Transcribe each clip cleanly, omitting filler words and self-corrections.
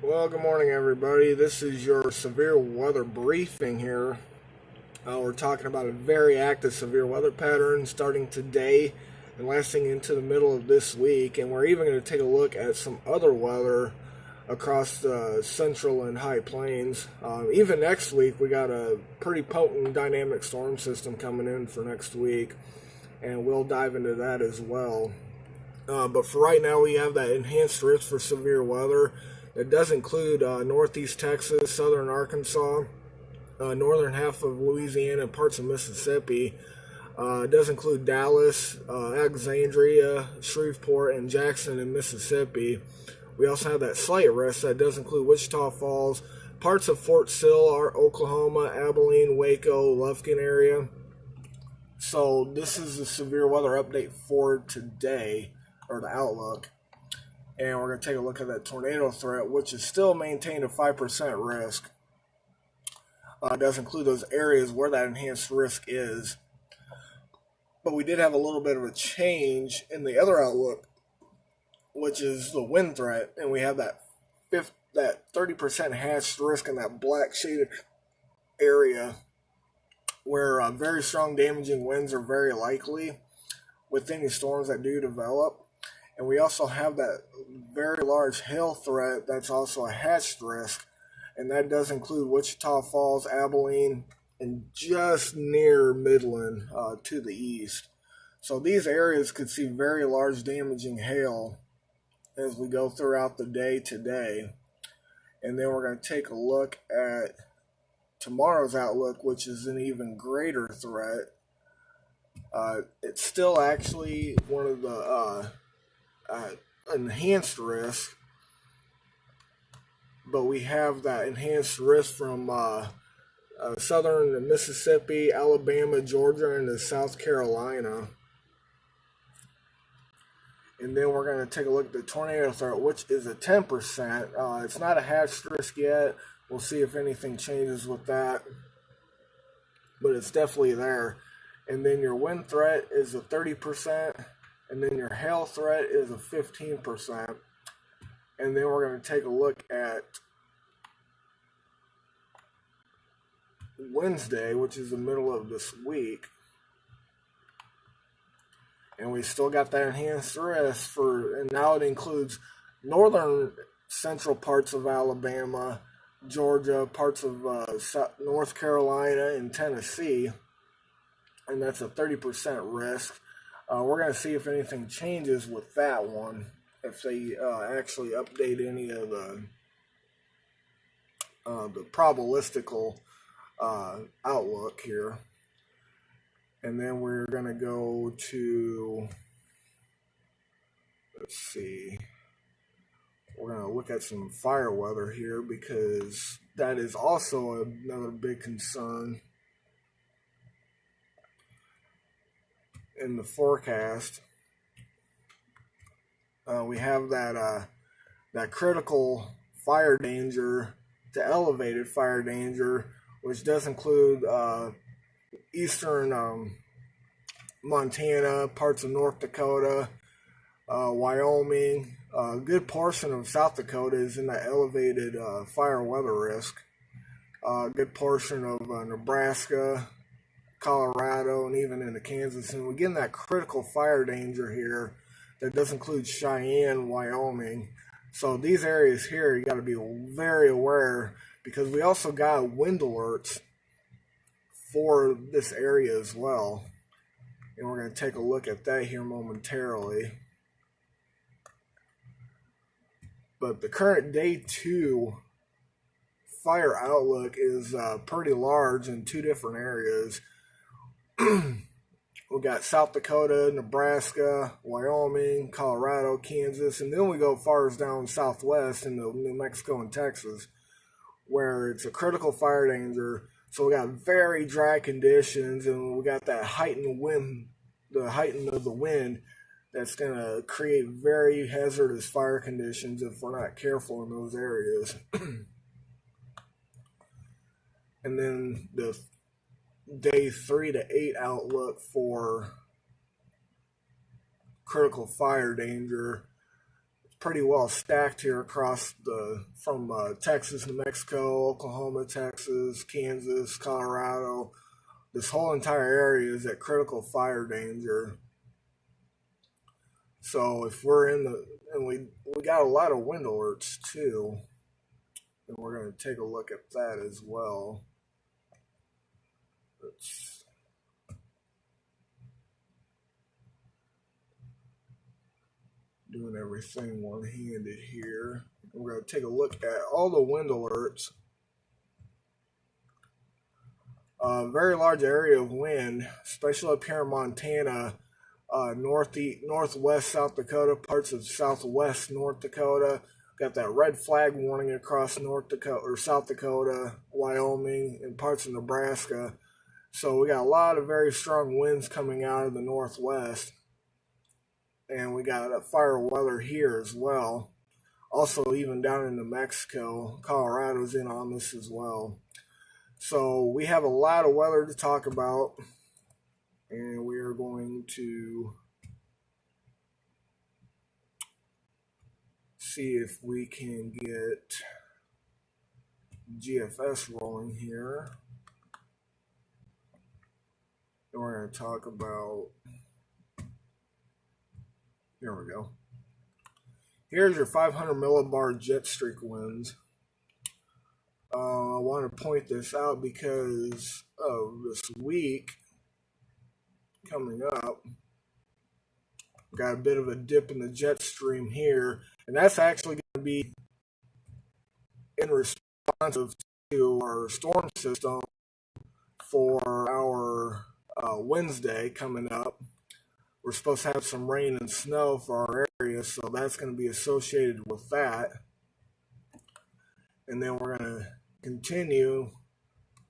Well, good morning, everybody. This is your severe weather briefing here. We're talking about a very active severe weather pattern starting today and lasting into the middle of this week. And we're even going to take a look at some other weather across the central and high plains. Even next week, we got a pretty potent dynamic storm system coming in for next week, and we'll dive into that as well. But for right now, we have that enhanced risk for severe weather. It does include northeast Texas, southern Arkansas, northern half of Louisiana, and parts of Mississippi. It does include Dallas, Alexandria, Shreveport, and Jackson in Mississippi. We also have that slight risk that does include Wichita Falls, parts of Fort Sill, Oklahoma, Abilene, Waco, Lufkin area. So this is the severe weather update for today, or the outlook. And we're going to take a look at that tornado threat, which is still maintained a 5% risk. It does include those areas where that enhanced risk is. But we did have a little bit of a change in the other outlook, which is the wind threat. And we have that 30% hatched risk in that black shaded area where very strong damaging winds are very likely with any storms that do develop. And we also have that very large hail threat that's also a hatched risk, and that does include Wichita Falls, Abilene, and just near Midland to the east. So these areas could see very large damaging hail as we go throughout the day today. And then we're going to take a look at tomorrow's outlook, which is an even greater threat. It's still actually one of the enhanced risk, but we have that enhanced risk from southern Mississippi, Alabama, Georgia, and South Carolina. And then we're going to take a look at the tornado threat, which is a 10%. It's not a hatched risk yet. We'll see if anything changes with that, but it's definitely there. And then your wind threat is a 30%. And then your hail threat is a 15%. And then we're going to take a look at Wednesday, which is the middle of this week. And we still got that enhanced risk and now it includes northern central parts of Alabama, Georgia, parts of North Carolina, and Tennessee. And that's a 30% risk. We're going to see if anything changes with that one, if they actually update any of the probabilistical outlook here. And then we're going to go to, let's see, we're going to look at some fire weather here because that is also another big concern in the forecast. We have that critical fire danger to elevated fire danger, which does include eastern Montana, parts of North Dakota, Wyoming. A good portion of South Dakota is in that elevated fire weather risk. A good portion of Nebraska, Colorado, and even into Kansas. And we're getting that critical fire danger here that does include Cheyenne, Wyoming. So these areas here, you got to be very aware because we also got wind alerts for this area as well. And we're going to take a look at that here momentarily. But the current day 2 fire outlook is pretty large in 2 different areas. We got South Dakota, Nebraska, Wyoming, Colorado, Kansas, and then we go far as down southwest into New Mexico and Texas, where it's a critical fire danger. So we got very dry conditions, and we got that heightened wind, the heightened of the wind, that's going to create very hazardous fire conditions if we're not careful in those areas. And then the day 3 to 8 outlook for critical fire danger pretty well stacked here across from Texas, New Mexico, Oklahoma, Texas, Kansas, Colorado. This whole entire area is at critical fire danger. So if we're and we got a lot of wind alerts too, and we're going to take a look at that as well. Let's doing everything one-handed here. We're going to take a look at all the wind alerts. Very large area of wind, especially up here in Montana, northwest South Dakota, parts of southwest North Dakota. Got that red flag warning across North Dakota or South Dakota, Wyoming, and parts of Nebraska. So we got a lot of very strong winds coming out of the northwest. And we got fire weather here as well. Also, even down in New Mexico, Colorado's in on this as well. So we have a lot of weather to talk about, and we are going to see if we can get GFS rolling here. And we're going to talk about, here we go. Here's your 500 millibar jet streak winds. I want to point this out because of this week coming up. Got a bit of a dip in the jet stream here, and that's actually going to be in response to our storm system for our Wednesday coming up. We're supposed to have some rain and snow for our area, so that's going to be associated with that. And then we're going to continue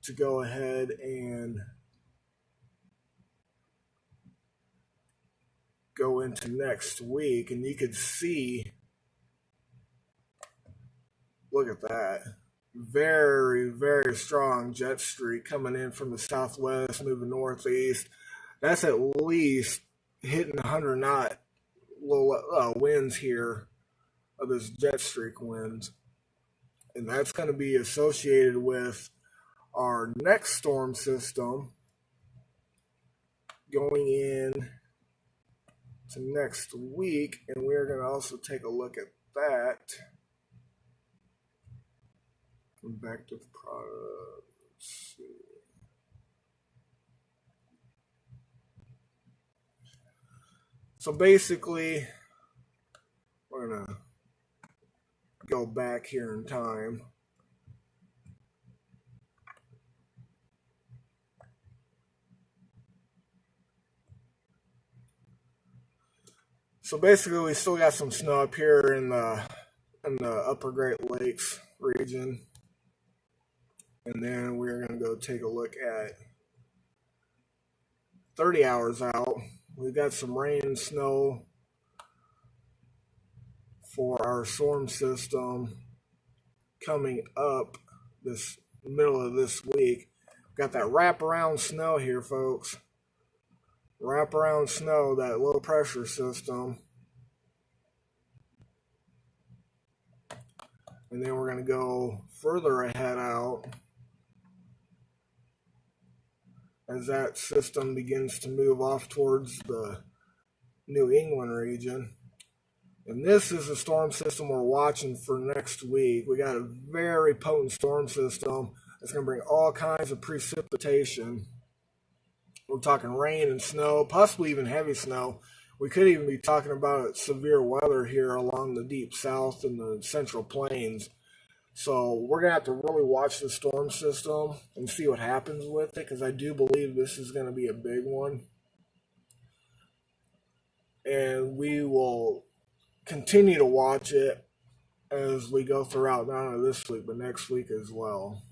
to go ahead and go into next week, and you could see, look at that, very, very strong jet streak coming in from the southwest, moving northeast. That's at least hitting 100 knot winds here of this jet streak winds. And that's going to be associated with our next storm system going in to next week. And we're going to also take a look at that. Convective products. So basically, we're going to go back here in time. So basically, we still got some snow up here in the upper Great Lakes region. And then we're going to go take a look at 30 hours out. We've got some rain and snow for our storm system coming up this middle of this week. Got that wraparound snow here, folks. Wraparound snow, that low pressure system. And then we're going to go further ahead out as that system begins to move off towards the New England region. And this is the storm system we're watching for next week. We got a very potent storm system that's going to bring all kinds of precipitation. We're talking rain and snow, possibly even heavy snow. We could even be talking about severe weather here along the deep south and the central plains. So we're going to have to really watch the storm system and see what happens with it, because I do believe this is going to be a big one. And we will continue to watch it as we go throughout not only this week but next week as well.